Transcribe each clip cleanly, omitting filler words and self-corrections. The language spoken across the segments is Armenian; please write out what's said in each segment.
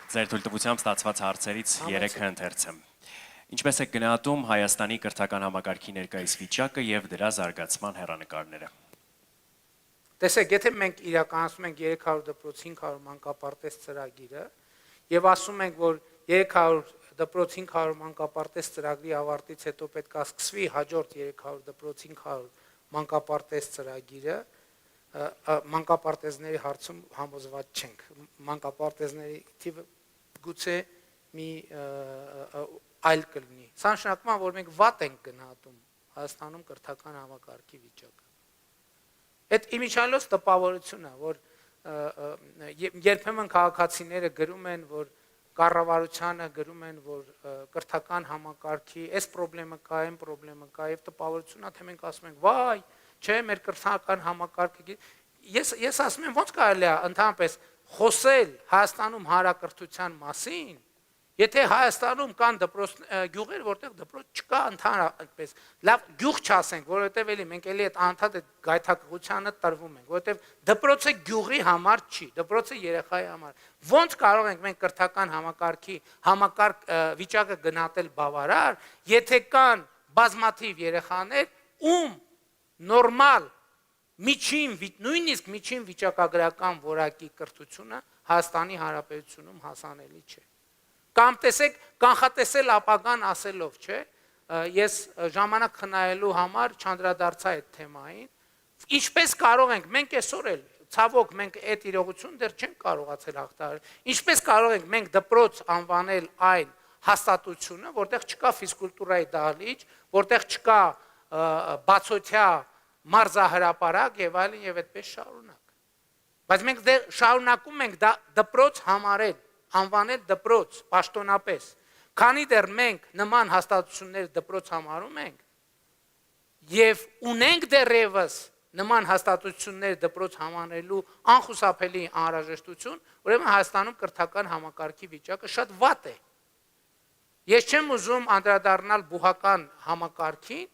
Ձեր թույլտվությամբ ստացված հարցերից 3-ը ընթերցեմ։ Ինչպես եք գնահատում Հայաստանի կրթական համակարգի ներկայիս վիճակը եւ դրա զարգացման հեռանկարները։ Տեսեք, եթե մենք իրականացնում ենք 300 դպրոց 500 մանկապարտեզ ծրագիրը եւ ասում ենք, որ 300 դպրոց 500 մանկապարտեզ ծրագրի ավարտից հետո պետք է սկսվի հաջորդ 300 դպրոց 500 մանկապարտեզ ծրագիրը, մանկապարտեզների հարցում համոզված չենք։ Մանկապարտեզների թիվը գուցե մի այլ կլինի։ Սա նշանակում է, որ մենք վատ ենք գնահատում Հայաստանում կրթական համակարգի վիճակը։ Այդ իմիջիայլոց տպավորություն է, որ երբեմն քաղաքացիները գրում են, որ կառավարությանը գրում են, որ կրթական համակարգի այս խնդրեմը կա, այն խնդրեմը կա, եւ տպավորությունն է, թե մենք ասում ենք, վայ, չէ, մեր կրթական համակարգը։ Ես ասում եմ, ոնց կարելի է ընդհանրապես խոսել Հայաստանում հանրակրթության մասին, եթե Հայաստանում կան գյուղեր, որտեղ դպրոց չկա ընդհանրապես, լավ գյուղ չասենք, որովհետև էլի մենք էլի այդ անդադ գայթակղությանը տրվում ենք, որովհետև դպրոցը գյուղի համար չի, դպրոցը երեխայի համար։ Ոնց կարող ենք մենք կրթական համակարգի համակարգ վիճակը գնահատել բավարար, եթե կան բազմաթիվ երեխաներ, ում նորմալ նույնիսկ միջին վիճակագրական որակի կրթությունը Հայաստանի Հանրապետությունում հասանելի չէ։ Կամ տեսեք, կանխատեսել ապագան ասելով, չէ, ես ժամանակ խնայելու համար չանդրադարձա այդ թեմային, ինչպես կարող ենք, մենք այսօր էլ, ցավոք, մենք այդ իրողություն դեռ չենք կարողացել հաղթահարել, ինչպես կարող ենք մենք դպրոց անվանել այն հաստատությունը, որտեղ չկա ֆիզկուլտուրայի դահլիճ, որտեղ չկա բացօթյա մարզահրապարակ եւ այլն եւ այդպես շարունակ։ Բայց մենք դեռ շարունակում ենք դպրոց համարել, անվանել դպրոց պաշտոնապես, քանի դեռ մենք նման հաստատություններ դպրոց համարում ենք եւ ունենք դեռևս նման հաստատություններ դպրոց համարելու անխուսափելի անհրաժեշտություն, ուրեմն Հայաստանում կրթական համակարգի վիճակը շատ վատ է։ Ես չեմ ուզում անդրադառնալ բուհական համակարգին,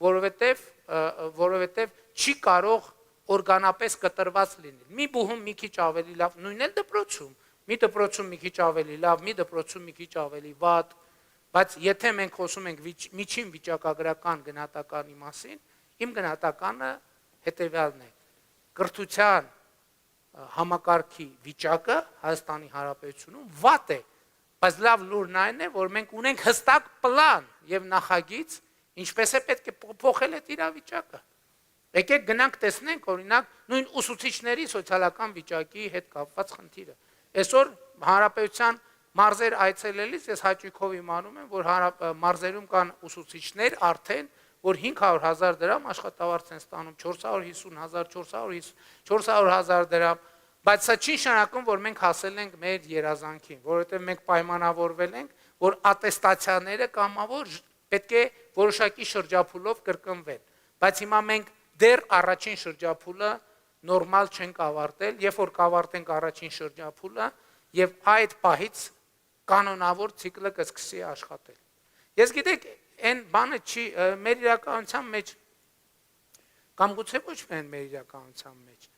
որովհետև չի կարող օրգանապես կտրված լինել։ Մի բուհում մի քիչ ավելի լավ, նույնն էլ դպրոցում, մի դպրոցում մի քիչ ավելի լավ, մի դպրոցում մի քիչ ավելի վատ, բայց եթե մենք խոսում ենք միջին վիճակագրական գնահատականի մասին, իմ գնահատականը հետևյալն է. կրթության համակարգի վիճակը Հայաստանի Հանրապետությունում վատ է, բայց լավ լուրն այն է, որ մենք ունենք հստակ պլան եւ նախագիծ, ինչպես է պետք է փոխել այդ իրավիճակը։ Եկեք գնանք տեսնենք, օրինակ, նույն ուսուցիչների սոցիալական վիճակի հետ կապված խնդիրը։ Այսօր հանրապետության մարզեր այցելելիս ես հաճույքով իմանում եմ, որ մարզերում կան ուսուցիչներ արդեն, որ 500,000 դրամ աշխատավարձ են ստանում, 450,000, 400,000 դրամ, բայց սա չի նշանակում, որ մենք հասել ենք մեր երազանքին, որովհետև մենք պայմանավորվել ենք, որ ատեստացիաները կամավոր պետք է որոշակի շրջափուլով կրկնվեն, բայց հիմա մենք դեռ առաջին շրջափուլը նորմալ չենք ավարտել, երբ որ կավարտենք առաջին շրջափուլը եւ այդ պահից կանոնավոր ցիկլը կսկսի աշխատել։ Ես գիտեք, այն բանը չի մեր իրականության մեջ կամ գուցե ոչ միայն մեր իրականության մեջ։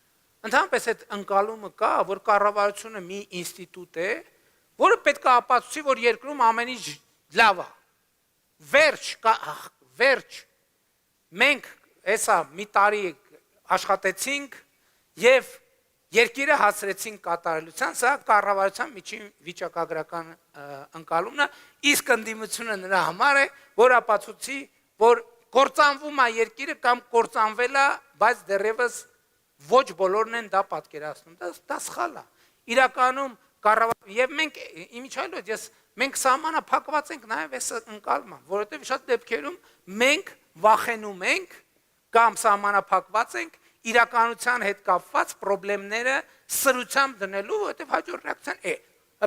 Ընդհանրապես այդ ընկալումը կա, որ կառավարությունը մի ինստիտուտ է, որը պետք է ապացուցի, որ երկրում ամեն ինչ լավ է։ Վերջ, մենք հեսա մի տարի աշխատեցինք եւ երկիրը հասցրեցինք կատարելության, սա կառավարության միջին վիճակագրական ընկալումն է, իսկ ընդդիմությունը նրա համար է, որ ապացուցի, որ կործանվում է երկիրը կամ կործանվել է, բայց դեռևս ոչ բոլորն են դա պատկերացնում, դա սխալ է։ Իրականում եւ մենք իմիջիայլոց մենք սահմանափակված ենք նաեւ այս ընկալման, որովհետեւ շատ դեպքերում մենք վախենում ենք կամ սահմանափակված ենք իրականության հետ կապված խնդիրները սրությամբ դնելու, որովհետև հաջորդ ռեակցիան է,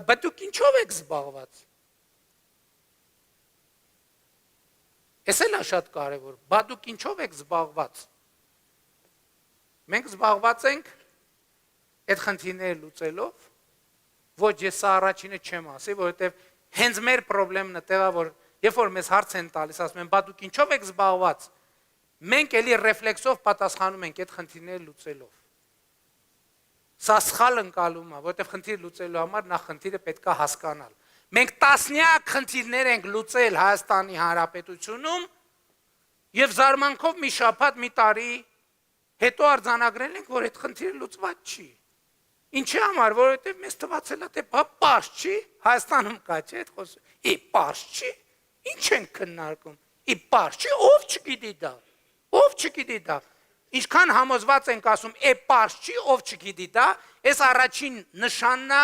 բայց դուք ինչով եք զբաղված։ Էս էլ է շատ կարևոր, բայց դուք ինչով եք զբաղված։ Մենք զբաղված ենք այդ խնդիրները լուծելով, ոչ ես սա առաջինը չեմ ասի, որովհետև հենց մեր խնդիրն է տեղա, որ երբ որ մեզ հարց են տալիս, ասում են, բայց դուք ինչով եք զբաղված։ Մենք էլի ռեֆլեքսով պատասխանում ենք այդ խնդիրները լուծելով։ Սա սխալ ընկալում է, որտեղ խնդիր լուծելու համար նախ խնդիրը պետք է հասկանալ։ Մենք տասնյակ խնդիրներ ենք լուծել Հայաստանի Հանրապետությունում եւ զարմանքով մի շաբաթ, մի տարի հետո արձանագրել ենք, որ այդ խնդիրը լուծված չի։ Ինչի համար, որովհետեւ մեզ թվացել է թե պարզ չի, Հայաստանում կա չէ այդ խոսքը։ Պարզ չի։ Ինչ են քննարկում։ Պարզ չի, ով չգիտի դա։ Ով չգիտի դա։ Ինչքան համոզված ենք ասում, պարզ չի, ով չգիտի դա, այս առաջին նշանն է,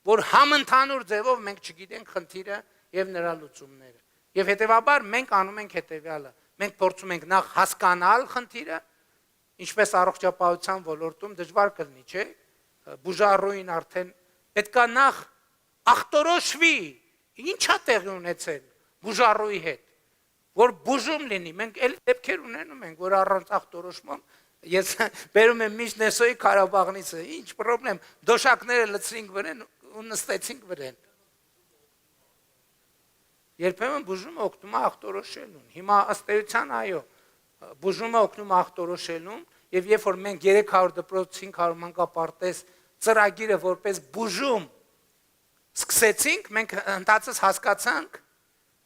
որ համընդհանուր ձևով մենք չգիտենք խնդիրը եւ նրա լուծումները։ Եվ հետեւաբար մենք անում ենք հետեւյալը։ Մենք փորձում ենք նախ հասկանալ խնդիրը, ինչպես առողջապահության ոլորտում դժվար կլինի, չէ՞։ Բուժառուին արդեն պետքա նախ ախտորոշվի, ինչա տեղի ունեցել բուժառուի հետ, որ բուժում լինի։ Մենք էլ դեպքեր ունենում ենք, որ առանց ախտորոշման ես բերում եմ միշտ Նեսոյի Ղարաբաղնիցը, ինչ պրոբլեմ, դոշակները լցրինք վրան ու նստեցինք վրան։ Երբեմն բուժումը օգնում է ախտորոշելուն։ Հիմա ըստ էության այո, բուժումը օգնում է ախտորոշելուն, եւ երբ որ մենք 300 դպրոց 500 մանկապարտեզ ծրագիրը որպես բուժում սկսեցինք, մենք ընդհանրապես հասկացանք,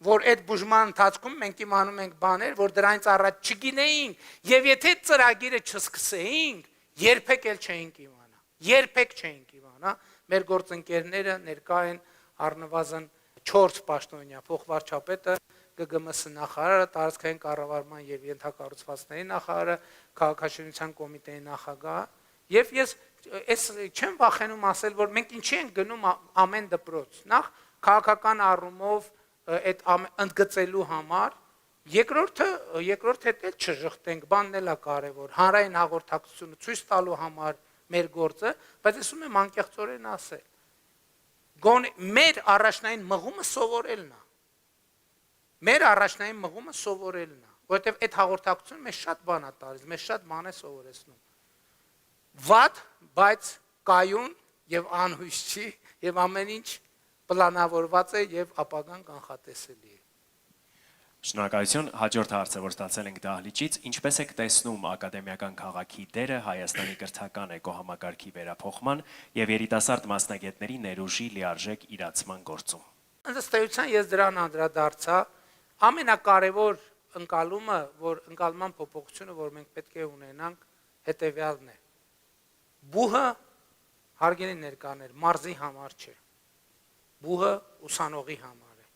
որ այդ բուժման ընթացքում մենք իմանում ենք բաներ, որ դրանից առաջ չգինեինք, եւ եթե ծրագիրը չսկսեինք, երբեք էլ չէինք իմանա։ Երբեք չէինք իմանա։ Մեր գործընկերները ներկա են առնվազն 4 պաշտոնյա, փոխվարչապետը, ԳԳՄՍ նախարարը, տարածքային կառավարման եւ ենթակառուցվածքների նախարարը, քաղաքաշինության կոմիտեի նախագահը, եւ ես չեմ վախենում ասել, որ մենք ինչի ենք գնում ամեն դպրոց, նախ քաղաքական առումով այդ ընդգծելու համար, երկրորդը հետ էլ չժխտենք, բանն էլ է կարևոր, հանրային հաղորդակցությունը ցույց տալու համար մեր գործը, բայց ես ուզում եմ անկեղծորեն ասել, գոնե մեր առաջնային մղումը սովորելն է։ Մեր առաջնային մղումը սովորելն է, որովհետև այդ հաղորդակցությունը մեզ շատ բան է տալիս, մեզ շատ բան է սովորեցնում։ Վատ, բայց կայուն եւ անհույս չի, եւ ամեն ինչ պլանավորված է եւ ապագան կանխատեսելի է։ Շնորհակալություն, հաջորդ հարցը, որ ստացել ենք դահլիճից, ինչպես եք տեսնում ակադեմիական քաղաքի դերը Հայաստանի կրթական էկոհամակարգի վերափոխման եւ երիտասարդ մասնագետների ներուժի լիարժեք իրացման գործում։ Ըստ էության ես դրան անդրադարձա, ամենակարևոր ընկալումը, որ ընկալման փոփոխությունը, որ մենք պետք է ունենանք, հետեւյալն է։ Բուհը հարգելի ներկաներ, մարզի համար չէ։ Բուհը ուսանողի համար է։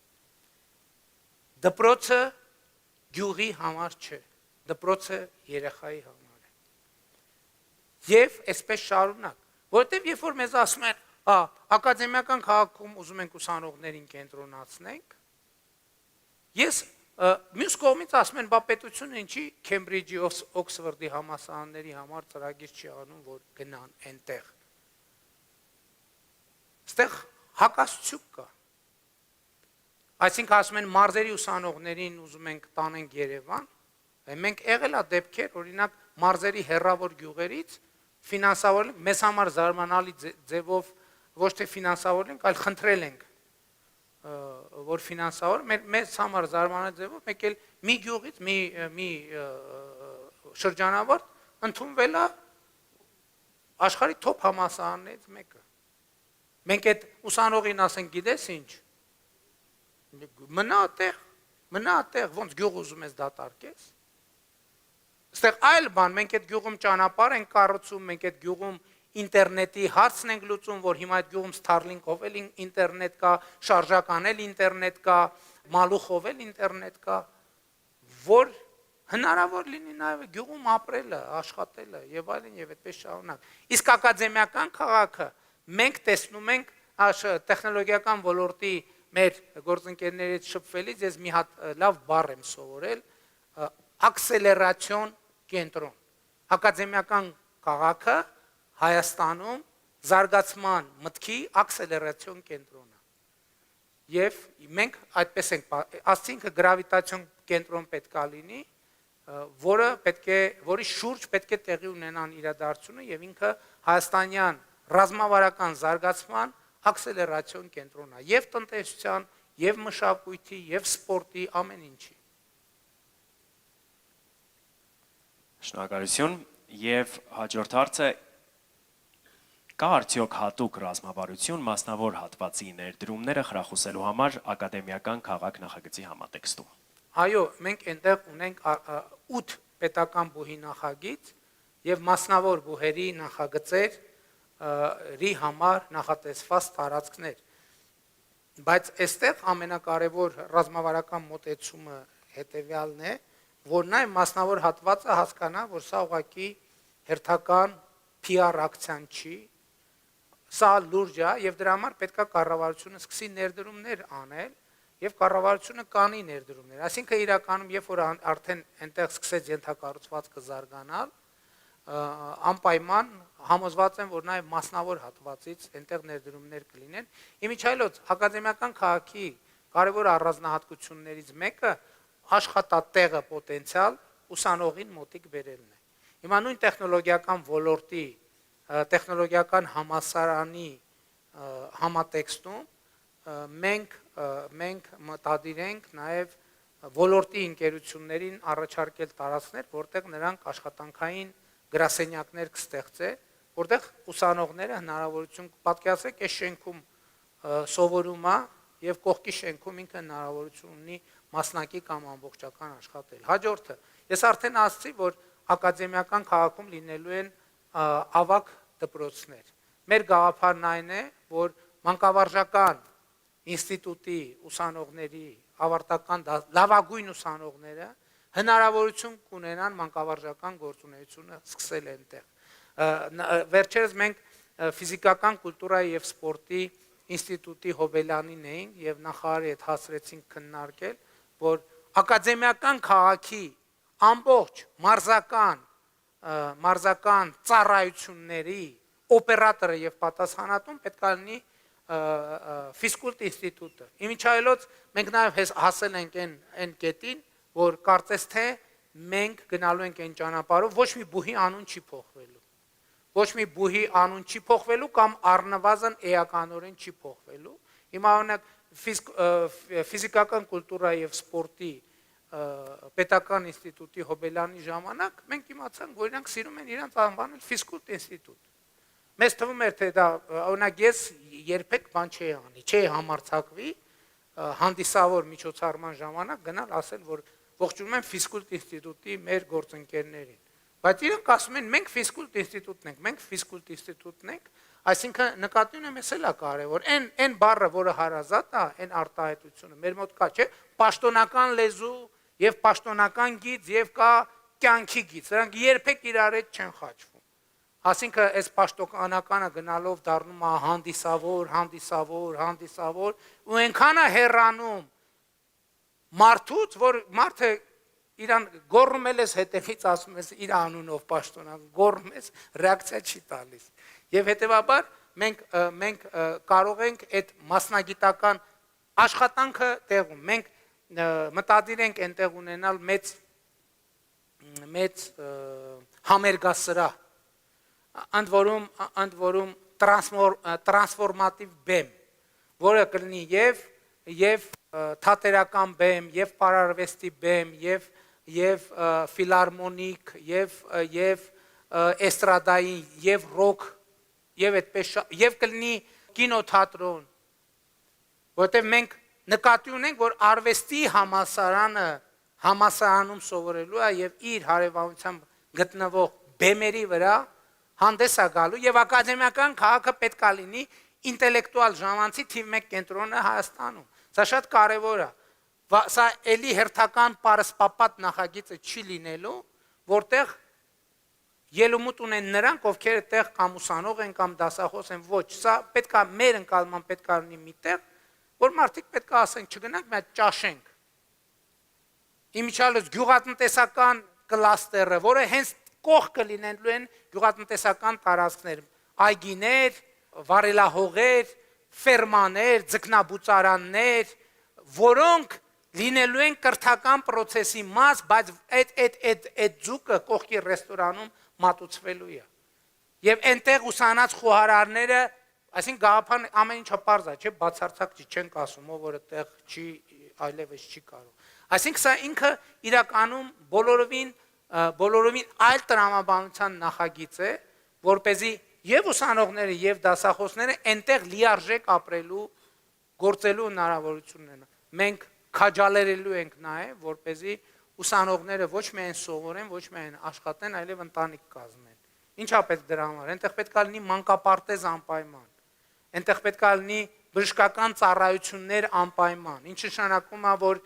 Դպրոցը գյուղի համար չէ, դպրոցը երեխայի համար է։ Եվ այսպես շարունակ, որովհետև երբ որ մեզ ասում են, ակադեմիական քաղաքում ուզում ենք ուսանողներին կենտրոնացնենք, ես մյուս կողմից ասում են, բա պետությունը ինչի Քեմբրիջի, Օքսֆորդի համալսարանների համար ծրագիր չի անում, որ գնան այնտեղ։ Այստեղ հակասություն կա։ Այսինքն ասում են մարզերի ուսանողներին ուզում ենք տանենք Երևան, մենք եղել է դեպքեր, օրինակ մարզերի հեռավոր գյուղերից ֆինանսավորել ենք, մեզ համար զարմանալի ձևով ոչ թե ֆինանսավորել ենք, այլ խնդրել ենք, որ ֆինանսավոր, մեզ համար զարմանալի ձևով մեկ էլ մի գյուղից մի շրջանավարտ ընդունվել է աշխարհի թոփ համալսարաններից մեկը։ Մենք այդ ուսանողին ասենք, գիտես ինչ, մնա այդտեղ, ոնց գյուղ ուզում ես դատարկես։ Այստեղ այլ բան, մենք այդ գյուղում ճանապարհ ենք կառուցում, մենք այդ գյուղում ինտերնետի հարցն ենք լուծում, որ հիմա այդ գյուղում Starlink-ով էլ ինտերնետ կա, շարժական էլ ինտերնետ կա, մալուխով էլ ինտերնետ կա, որ հնարավոր լինի նաև գյուղում ապրելը, աշխատելը եւ այլն եւ այդպես շարունակ։ Իսկ ակադեմիական քաղաքը մենք տեսնում ենք տեխնոլոգիական ոլորտի մեր գործընկերներից շփվելիս ես մի հատ լավ բառ եմ սովորել, աքսելերացիոն կենտրոն։ Ակադեմիական քաղաքը Հայաստանում զարգացման մտքի աքսելերացիոն կենտրոնն է։ Եվ մենք այդպես ենք ասինքն գրավիտացիոն կենտրոն պետք է լինի, որի շուրջ պետք է տեղի ունենան իրադարձությունը եւ ինքը հայաստանյան ռազմավարական զարգացման աքսելերացիոն կենտրոնն է եւ տնտեսության, եւ մշակույթի, եւ սպորտի, ամեն ինչի։ Շնորհակալություն եւ հաջորդ հարցը Կա արդյոք հատուկ ռազմավարություն մասնավոր հատվածի ներդրումները խրախուսելու համար ակադեմիական քաղաք նախագծի համատեքստում։ Այո, մենք այնտեղ ունենք 8 պետական բուհի նախագիծ եւ մասնավոր բուհերի նախագծերի համար նախատեսված տարածքներ։ Բայց այստեղ ամենակարևոր ռազմավարական մոտեցումը հետեւյալն է, որ նաեւ մասնավոր հատվածը հասկանա, որ սա ուղղակի հերթական PR ակցիան չի, սա լուրջ է եւ դրա համար պետքա կառավարությունը սկսի ներդրումներ անել եւ կառավարությունը կանի ներդրումներ։ Այսինքն իրականում երբ որ արդեն այնտեղ սկսեց ենթակառուցվածքը զարգանալ, անպայման համոզված եմ, որ նաեւ մասնավոր հատվածից այնտեղ ներդրումներ կլինեն։ Իմիջիայլոց ակադեմիական քաղաքի կարևոր առանձնահատկություններից մեկը աշխատատեղը պոտենցիալ ուսանողին մոտիկ բերելն է։ Հիմա նույն տեխնոլոգիական ոլորտի տեխնոլոգիական համալսարանի համատեքստում մենք մտադիր ենք նաև ոլորտի ընկերություններին առաջարկել տարածքներ, որտեղ նրանք աշխատանքային գրասենյակներ կստեղծեն, որտեղ ուսանողները հնարավորություն պատկերացրեք, այս շենքում սովորում է եւ կողքի շենքում ինքը հնարավորություն ունի մասնակի կամ ամբողջական աշխատել։ Հաջորդը, ես արդեն ասացի, որ ակադեմիական քաղաքում լինելու են ավագ դպրոցներ։ Մեր գաղափարն այն է, որ մանկավարժական ինստիտուտի ուսանողների ավարտական լավագույն ուսանողները հնարավորություն կունենան մանկավարժական գործունեությունը սկսել այնտեղ։ Վերջերս մենք ֆիզիկական կուլտուրայի եւ սպորտի ինստիտուտի Հոբելյանին էինք եւ նախարարի հետ հասրեցինք քննարկել, որ ակադեմիական քաղաքի ամբողջ մարզական ծառայությունների օպերատորը եւ պատասխանատուն պետք է լինի ֆիզկուլտ ինստիտուտը։ Իմիջիայլոց մենք նաեւ հասել ենք այն կետին, որ կարծես թե մենք գնալու ենք այն ճանապարհով, ոչ մի բուհի անուն չի փոխվելու։ Ոչ մի բուհի անուն չի փոխվելու կամ առնվազն էականորեն չի փոխվելու։ Հիմա օրինակ ֆիզիկական կուլտուրայի եւ սպորտի պետական ինստիտուտի Հոբելյանի ժամանակ մենք իմացանք, որ իրանք սիրում են իրանք անվանել ֆիզկուլտ ինստիտուտ։ Մեզ թվում էր, թե դա օրինակ ես երբեք բան չի անի, չի համարձակվի հանդիսավոր միջոցառման ժամանակ գնալ ասել, որ ողջունում եմ ֆիզկուլտ ինստիտուտի մեր գործընկերներին։ Բայց իրանք ասում են, մենք ֆիզկուլտ ինստիտուտն ենք, մենք ֆիզկուլտ ինստիտուտն ենք, այսինքն նկատի ունեմ, էս էլ է կարևոր։ Այն բառը, որը հարազատ է, այն արտահայտությունը մեր մոտ կա, չէ՞, պաշտոնական լեզու եւ պաշտոնական գիծ եւ կա կյանքի գիծ։ Նրանք երբեք իրար հետ չեն խաչվում։ Այսինքն այս պաշտոնականը գնալով դառնում է հանդիսավոր, ու այնքան է հեռանում մարդուց, որ մարդը իրան գոռում ես հետևից ասում ես իր անունով պաշտոնակ, գոռում ես, ռեակցիա չի տալիս։ Եվ հետեւաբար մենք կարող ենք այդ մասնագիտական աշխատանքը տեղում, մենք մտադիր ենք այնտեղ ունենալ մեծ համերգասրահ, ընդ որում տրանսֆորմատիվ բեմ, որը կլինի եւ թատերական բեմ, եւ պարարվեստի բեմ, եւ ֆիլարմոնիկ, եւ էստրադային, եւ ռոք, եւ այդպես եւ կլինի կինոթատրոն, որտեղ մենք նկատի ունենք, որ արվեստի համալսարանում սովորելու է եւ իր հարևանությամբ գտնվող բեմերի վրա հանդես է գալու եւ ակադեմիական քաղաքը պետք է լինի ինտելեկտուալ ժամանցի թիվ 1 կենտրոնը Հայաստանում։ Սա շատ կարևոր է։ Սա էլի հերթական պարսպապատ նախագիծը չի լինելու, որտեղ ելումուտ ունեն նրանք, ովքեր այդտեղ կամ ուսանող են կամ դասախոս են, ոչ, սա պետք է մեր ընկալման պետք է լինի միտեղ, որ մարդիկ պետք է ասենք, չգնանք, մի հատ ճաշենք։ Իմիջիայլոց գյուղատնտեսական կլաստերը, որը հենց կողքը լինելու են գյուղատնտեսական տարածքներ, այգիներ, վարելահողեր, ֆերմաներ, ձկնաբուծարաններ, որոնք լինելու են կրթական process-ի մաս, բայց այդ ձուկը կողքի ռեստորանում մատուցվելու է։ Եվ այնտեղ ուսանած խոհարարները, այսինքն գաղափարն ամեն ինչը պարզ է, չէ, բացարձակ չենք ասում, որ այդտեղ չի այլևս չի կարող։ Այսինքն սա ինքը իրականում բոլորովին այլ տրամաբանության նախագիծ է, որպեսզի եւ ուսանողները եւ դասախոսները այնտեղ լիարժեք ապրելու գործելու հնարավորություն ունեն։ Մենք քաջալերելու ենք նաեւ, որպեսզի ուսանողները ոչ միայն սովորեն, ոչ միայն աշխատեն, այլև ընտանիք կազմեն։ Ինչա պետք դրա համար։ Այնտեղ պետք է լինի մանկապարտեզ անպայման։ Այնտեղ պետք է լինի բժշկական ծառայություններ անպայման։ Ինչը նշանակում է, որ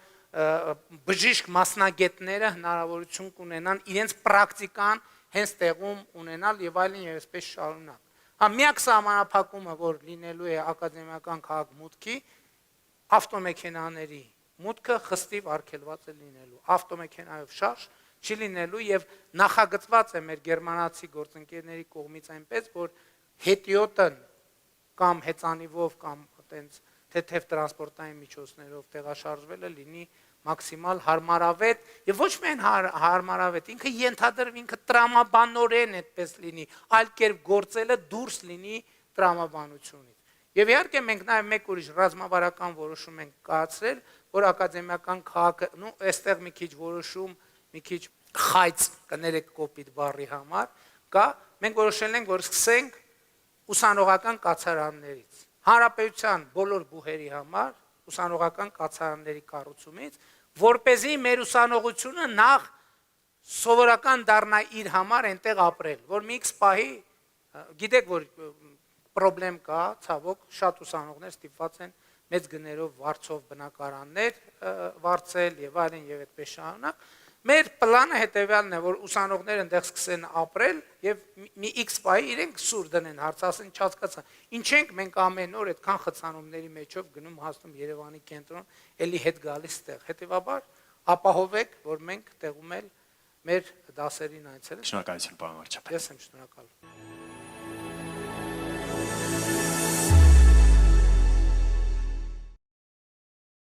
բժիշկ մասնագետները հնարավորություն կունենան իրենց պրակտիկան հենց տեղում ունենալ եւ այլն եւ այսպես շարունակ։ Հա միակ սահմանափակումը, որ լինելու է ակադեմիական քաղաքմուտքի, ավտոմեքենաների մուտքը խստիվ արգելված է լինելու։ Ավտոմեքենայով շարժ չի լինելու եւ նախագծված է մեր գերմանացի գործընկերների կողմից այնպես, որ հետիոտն կամ հեծանիվով կամ այտենց թեթև տրանսպորտային միջոցներով տեղաշարժվելը լինի մաքսիմալ հարմարավետ եւ ոչ միայն հարմարավետ, ինքը ենթադրվի, ինքը տրամաբանորեն այդպես լինի, այլ կերպ գործելը դուրս լինի տրամաբանությունից։ Եվ իհարկե մենք նաեւ մեկ ուրիշ ռազմավարական որոշում ենք կայացրել, որ ակադեմիական քաղաքը, այստեղ մի քիչ որոշում, մի քիչ խայծ կներեք կոպիտ բառի համար, կա, մենք որոշել ենք, որ սկսենք ուսանողական կացարաններից։ Հանրապետության բոլոր բուհերի համար ուսանողական կացարանների կառուցումից, որպեսզի մեր ուսանողությունը նախ սովորական դառնա իր համար այնտեղ ապրել, որ մի քիչ պահի, գիտեք, որ պրոբլեմ կա, ցավոք, շատ ուսանողներ ստիպված են մեծ գներով վարձով բնակարաններ վարձել եւ այլն եւ այդպես շարունակ։ Մեր պլանը հետեւյալն է, որ ուսանողները այնտեղ սկսեն ապրել եւ մի X պահի իրենք սուր դնեն, հարցասեն, չհասկացան։ Ինչ ենք մենք ամեն օր այդքան խցանումների մեջով գնում հասնում Երևանի կենտրոն, էլի հետ գալիս տեղ։ Հետեւաբար ապահովեք, որ մենք տեղում էլ մեր դասերին այցելենք։ Շնորհակալություն, պարոն վարչապետ։ Ես եմ շնորհակալ։